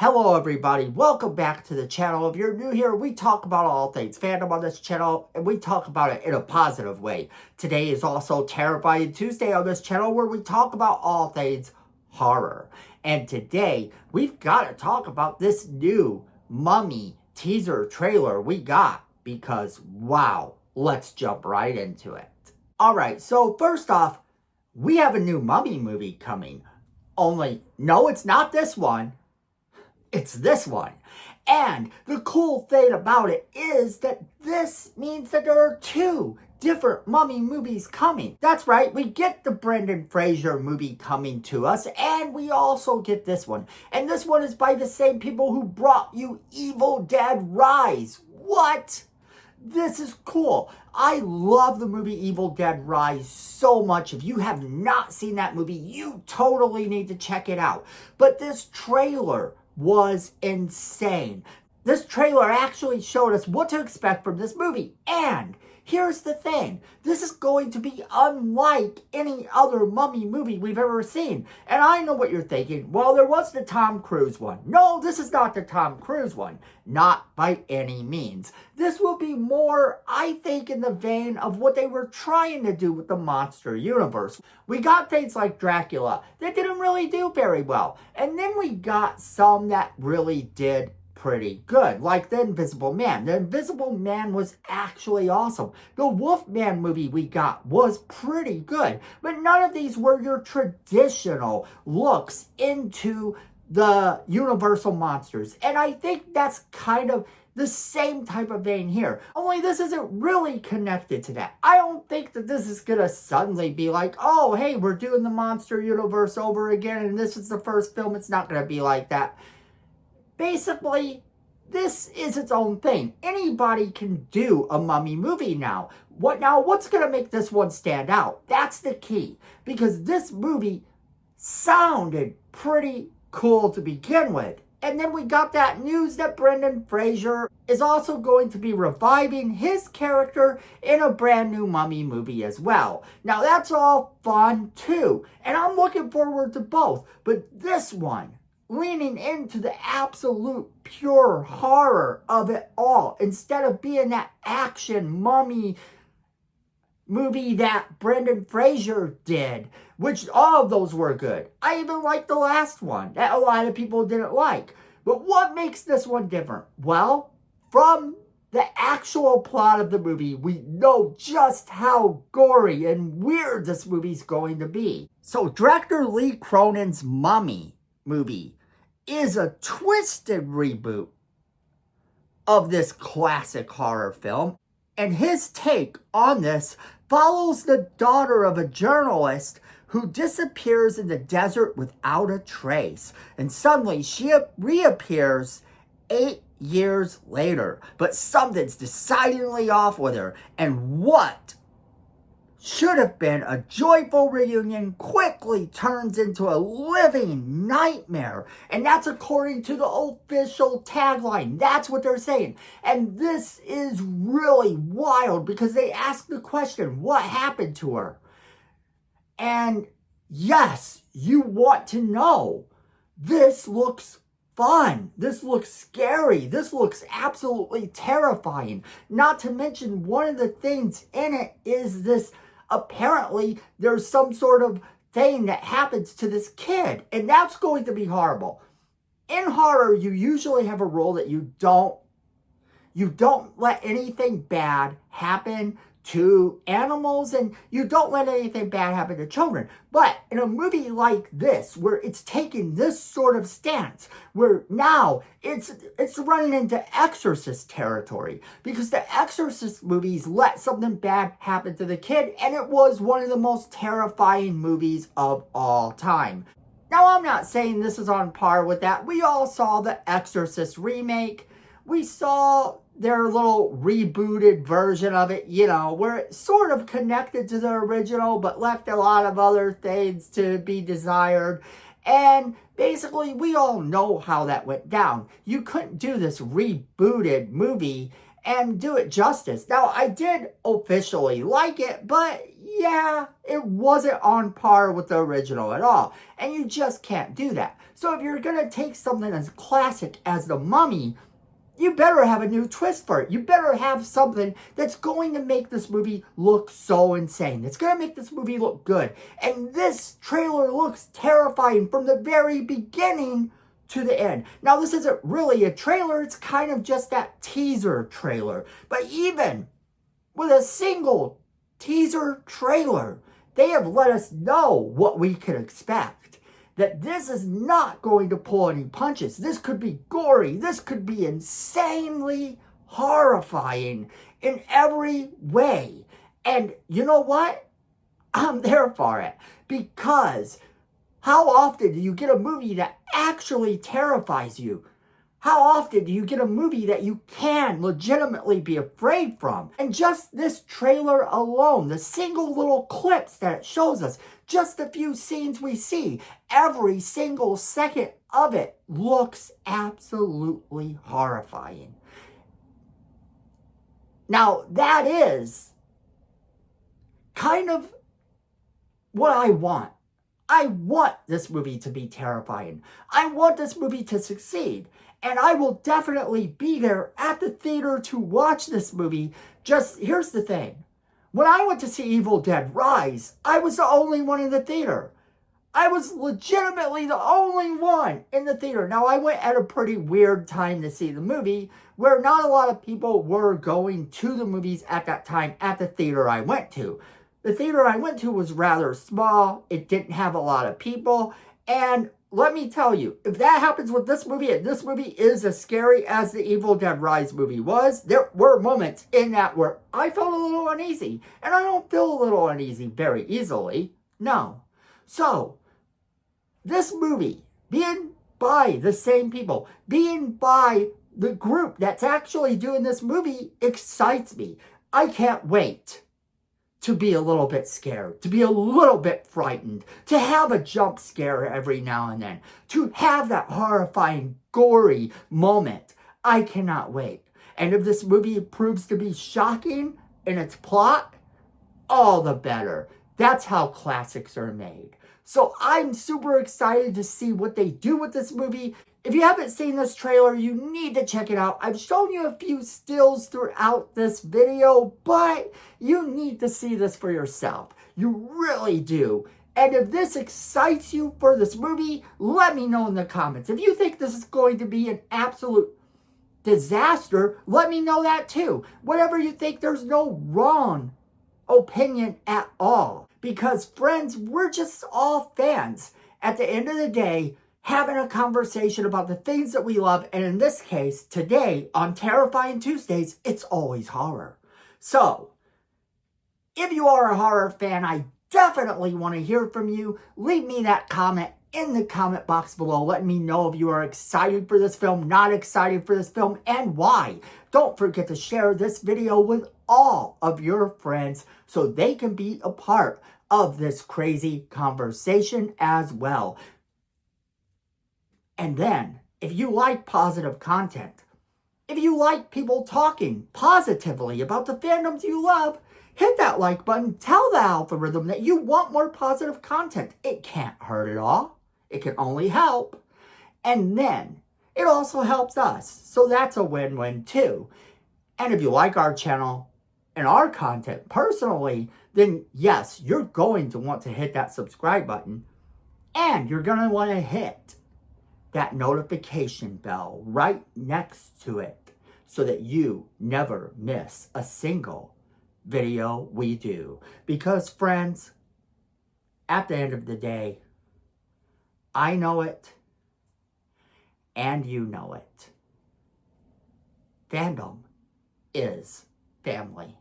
Hello everybody, welcome back to the channel. If you're new here, we talk about all things fandom on this channel, and we talk about it in a positive way. Today is also Terrifying Tuesday on this channel, where we talk about all things horror. And today, we've got to talk about this new Mummy teaser trailer we got, because wow, let's jump right into it. Alright, so first off, we have a new Mummy movie coming. Only, no, it's not this one. It's this one. And the cool thing about it is that this means that there are two different Mummy movies coming. That's right, we get the Brendan Fraser movie coming to us, and we also get this one. And this one is by the same people who brought you Evil Dead Rise. What? This is cool. I love the movie Evil Dead Rise so much. If you have not seen that movie, you totally need to check it out. But this trailer was insane. This trailer actually showed us what to expect from this movie. And here's the thing. This is going to be unlike any other Mummy movie we've ever seen. And I know what you're thinking. Well, there was the Tom Cruise one. No, this is not the Tom Cruise one. Not by any means. This will be more, I think, in the vein of what they were trying to do with the monster universe. We got things like Dracula that didn't really do very well. And then we got some that really did pretty good, like The Invisible Man. The Invisible Man was actually awesome. The Wolfman movie we got was pretty good, but none of these were your traditional looks into the Universal monsters. And I think that's kind of the same type of vein here. Only this isn't really connected to that. I don't think that this is gonna suddenly be like, oh, hey, we're doing the monster universe over again, and this is the first film. It's not gonna be like that. Basically, this is its own thing. Anybody can do a Mummy movie now. What's going to make this one stand out? That's the key. Because this movie sounded pretty cool to begin with. And then we got that news that Brendan Fraser is also going to be reviving his character in a brand new Mummy movie as well. Now that's all fun too. And I'm looking forward to both. But this one, leaning into the absolute pure horror of it all, instead of being that action Mummy movie that Brendan Fraser did, which all of those were good. I even liked the last one that a lot of people didn't like. But what makes this one different? Well, from the actual plot of the movie, we know just how gory and weird this movie's going to be. So director Lee Cronin's Mummy movie is a twisted reboot of this classic horror film. And his take on this follows the daughter of a journalist who disappears in the desert without a trace. And suddenly she reappears 8 years later. But something's decidedly off with her. And what should have been a joyful reunion quickly turns into a living nightmare. And that's according to the official tagline. That's what they're saying. And this is really wild because they ask the question, what happened to her? And yes, you want to know. This looks fun. This looks scary. This looks absolutely terrifying. Not to mention, one of the things in it is this. Apparently, there's some sort of thing that happens to this kid, and that's going to be horrible. In horror, you usually have a rule that you don't let anything bad happen to animals, and you don't let anything bad happen to children. But in a movie like this, where it's taking this sort of stance, where now it's running into Exorcist territory, because the Exorcist movies let something bad happen to the kid, and it was one of the most terrifying movies of all time. Now, I'm not saying this is on par with that. We all saw the Exorcist remake. We saw their little rebooted version of it, you know, where it sort of connected to the original, but left a lot of other things to be desired. And basically, we all know how that went down. You couldn't do this rebooted movie and do it justice. Now, I did officially like it, but yeah, it wasn't on par with the original at all. And you just can't do that. So if you're going to take something as classic as The Mummy, you better have a new twist for it. You better have something that's going to make this movie look so insane. It's going to make this movie look good. And this trailer looks terrifying from the very beginning to the end. Now, this isn't really a trailer. It's kind of just that teaser trailer. But even with a single teaser trailer, they have let us know what we can expect. That this is not going to pull any punches. This could be gory. This could be insanely horrifying in every way. And you know what? I'm there for it. Because how often do you get a movie that actually terrifies you? How often do you get a movie that you can legitimately be afraid from? And just this trailer alone, the single little clips that it shows us, just the few scenes we see, every single second of it looks absolutely horrifying. Now, that is kind of what I want. I want this movie to be terrifying. I want this movie to succeed. And I will definitely be there at the theater to watch this movie. Just, here's the thing. When I went to see Evil Dead Rise, I was the only one in the theater. I was legitimately the only one in the theater. Now, I went at a pretty weird time to see the movie, where not a lot of people were going to the movies at that time at the theater I went to. The theater I went to was rather small. It didn't have a lot of people. And let me tell you, if that happens with this movie, and this movie is as scary as the Evil Dead Rise movie was, there were moments in that where I felt a little uneasy. And I don't feel a little uneasy very easily. No. So, this movie, being by the same people, being by the group that's actually doing this movie, excites me. I can't wait to be a little bit scared, to be a little bit frightened, to have a jump scare every now and then, to have that horrifying, gory moment. I cannot wait. And if this movie proves to be shocking in its plot, all the better. That's how classics are made. So I'm super excited to see what they do with this movie. If you haven't seen this trailer, you need to check it out. I've shown you a few stills throughout this video, but you need to see this for yourself. You really do. And if this excites you for this movie, let me know in the comments. If you think this is going to be an absolute disaster, let me know that too. Whatever you think, there's no wrong opinion at all. Because friends, we're just all fans. At the end of the day, having a conversation about the things that we love. And in this case, today, on Terrifying Tuesdays, it's always horror. So, if you are a horror fan, I definitely want to hear from you. Leave me that comment in the comment box below. Let me know if you are excited for this film, not excited for this film, and why. Don't forget to share this video with all of your friends so they can be a part of this crazy conversation as well. And then, if you like positive content, if you like people talking positively about the fandoms you love, hit that like button. Tell the algorithm that you want more positive content. It can't hurt at all. It can only help. And then, it also helps us. So that's a win-win too. And if you like our channel and our content personally, then yes, you're going to want to hit that subscribe button. And you're going to want to hit that notification bell right next to it so that you never miss a single video we do. Because friends, at the end of the day, I know it and you know it. Fandom is family.